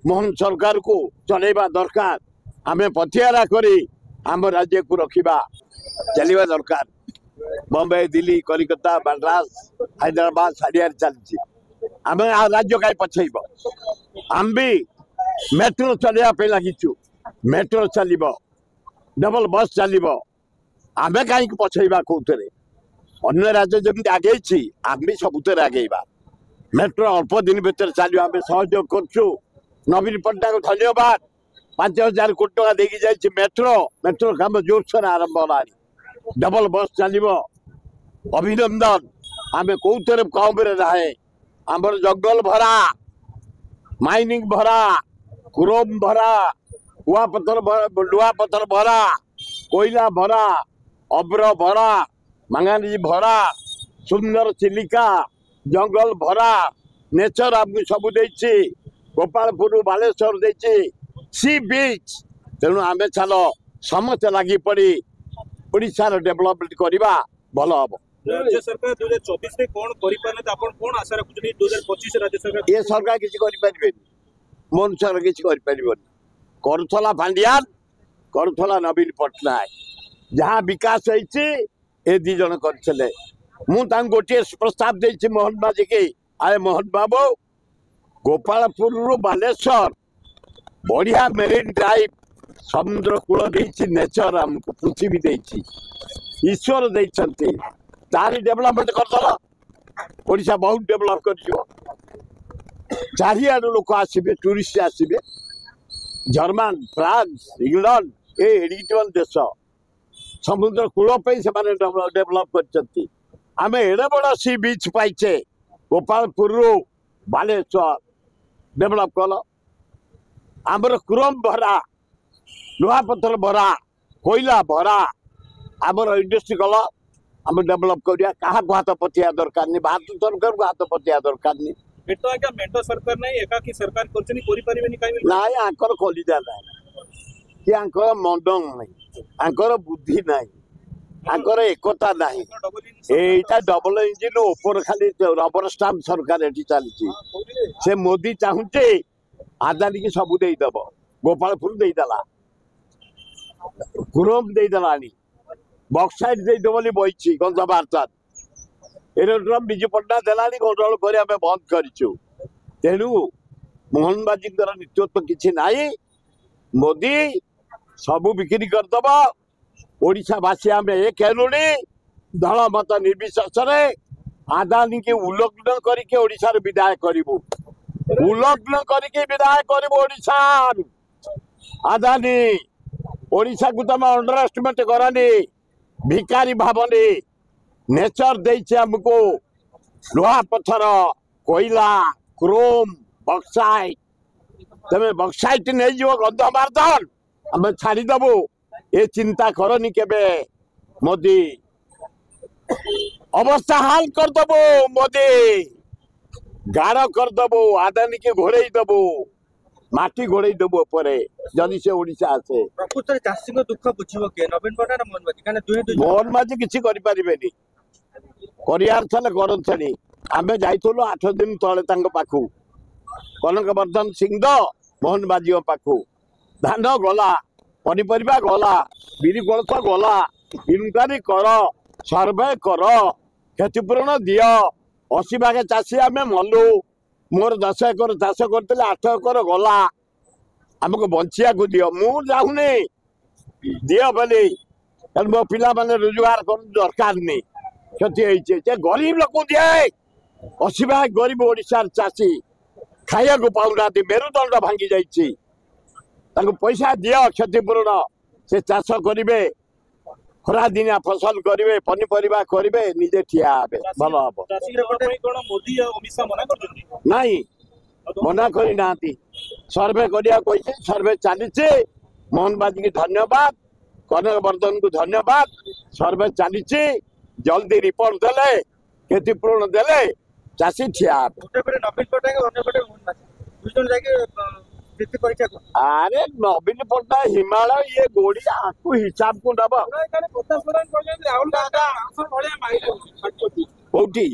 मोहन सरकार को चलेबा दरकार आमे पथियारा करी आम राज्य को रखिबा चलिबा दरकार। बॉम्बे दिल्ली कलिकता मद्रास हैदराबाद सारियार चलछि आमे आ राज्य काई पछैब आम भी मेट्रो चलिया पे लागिछु मेट्रो चलिबो डबल बस चलिबो आमे काई पछैबा कोतरे अन्य राज्य जमी आगे आम भी सबुतर आगेबा मेट्रो अल्प दिन भीतर चलियो आम सहयोग करछु। नवीन पट्टनायक धन्यवाद 5000 कोटी टका देकी जाइछि मेट्रो मेट्रो काम जोरसोर आरंभ होलानी डबल बस चलिबो अभिनंदन आम कौतर कम रहे आमर जंगल भरा माइनिंग भरा क्रोम भरा लुहा पत्थर भरा कोयला भरा अब्र भरा मांगानी भरा सुंदर चिलिका जंगल भरा नेचर आमको सब देछि गोपालपुर बालेश्वर देछि सी बीच तेणु आमे चल समस्त लगी पड़ी ओडिशार डेवलपमेंट करवा भल हम। राज्य सरकार 2024 में कौन करिपाले त आपण कोन आशा रखुछनी 2025 राज्य सरकार ये सरकार किसी करि परिबेनी मोहन सरकार किसी करि परिबोनी करथला फांडियान करथला नवीन पट्टनायक जहाँ विकास होइछि ए दी जन करछले मु तां गोटे प्रस्ताव देछि मोहन बाजी के आए मोहन बाबू गोपालपुर रु बालेश्वर बढ़िया मेरीन ड्राइव समुद्र कूल देछि नेचर हमको पृथ्वी देछि ईश्वर देछन्ति तारी डेवलपमेंट करथला ओडिशा बहुत डेवलप करियो चारियाड लोक आसिबे टूरिस्ट आसिबे जर्मन फ्रांस इंग्लैंड ए एडिटल देश समुद्र कूल पे से डेवलप करछन्ति आमे एडे बड़ सी बीच पाइछे गोपालपुर रु बालेश्वर डेवलप कल आमर क्रोम भरा लुहा पत्थर भरा कोयला भरा आमर इंडस्ट्री कल आम डेवलप करिया कहा हाथ पतिया दरकार नहीं भारत सरकार को हाथ पतिया दरकार नहीं एतो आज्ञा मेंटो सरकार नै एकाकी सरकार करछनी कोरि परिबेनी काई नाय आंकर कलिजा नाय कि आंकर मंडंग नहीं आंकर बुद्धि नहीं आंकर एकता नहीं एटा डबल इंजिन ऊपर खाली रबर स्टाम्प सरकार एठी चलछि से मोदी चाहुचे आदानी की सब दे दब गोपालपुर दे दला क्रोम दे दलानी बक्साइड दे दबली बइछि गंधवार्ता एरोड्रम बिजु पट्टा देलानी कंट्रोल करे हमें बंद करिछु तेणु मोहन बाजी नेतृत्व किछि नाही मोदी सबू बिक्री करदब ओडिशावासी आम एक हेलुणी दल मत निर्विशेष आदानी के उल्लग्न करके ओडिशार विदाय करिबु उल्लग्न करके विदाय करिबु ओडिशार आदानी ओडिशा को तुम अंडर एस्टिमेट करनी भिकारी भावनी नेचर देछि हमको लुहा पत्थर कोयला क्रोम बक्साइट तमे बक्साइट नहीं जो गंधमार्दन आम छाड़ीदेबू ये चिंता करनी केबे मोदी अवस्था हाल करदेबू मोदी गाढ़ करदेबू आदानी के घोड़े देबू माटी घोड़े देबू परे जदि से ओडिशा आसे प्रकृत चाषी को दुख बुझिबो के नवीन पट्टनायक मोहन बाजी काने मोहन बाजी किछि करि परिबेनी करियार छले करथनी आमे जाइथलो 8 दिन तळे तांग पाखु कनकवर्धन सिंह मोहन बाजी पाखु धान गला पनीपरिया गला बिरी कोलथ गला इनक्वारी कर सर्वे कर क्षतिपूरण दियो 80 भाग चाषी आम मलु मोर 10 एकर चाष करते 8 एकर गला आमको बंचिया को दियो मु जाऊनी दियो बोली मो पिला माने रोजगार कर दरकार नहीं क्षति होइछे गरीब लोक दिए 80 भाग गरीब ओडिशार चाषी खाया को पाउना मेरुदंड भांगी जाइछि पैसा दियो क्षतिपूरण से चाष करेंगे खरा दिनिया फसल करेंगे पनीपरिया करेंगे निजे ठिया भल हम नहीं मना करना सर्वे करिया सर्वे चली मोहन बाजी की धन्यवाद कनकवर्धन को धन्यवाद सर्वे चली जल्दी रिपोर्ट देले क्षतिपूरण देले चाषी ठिया अरे नवीन पट्टनायक हिमालय ये गोड़ी आपको हिसाब को दबा कौटी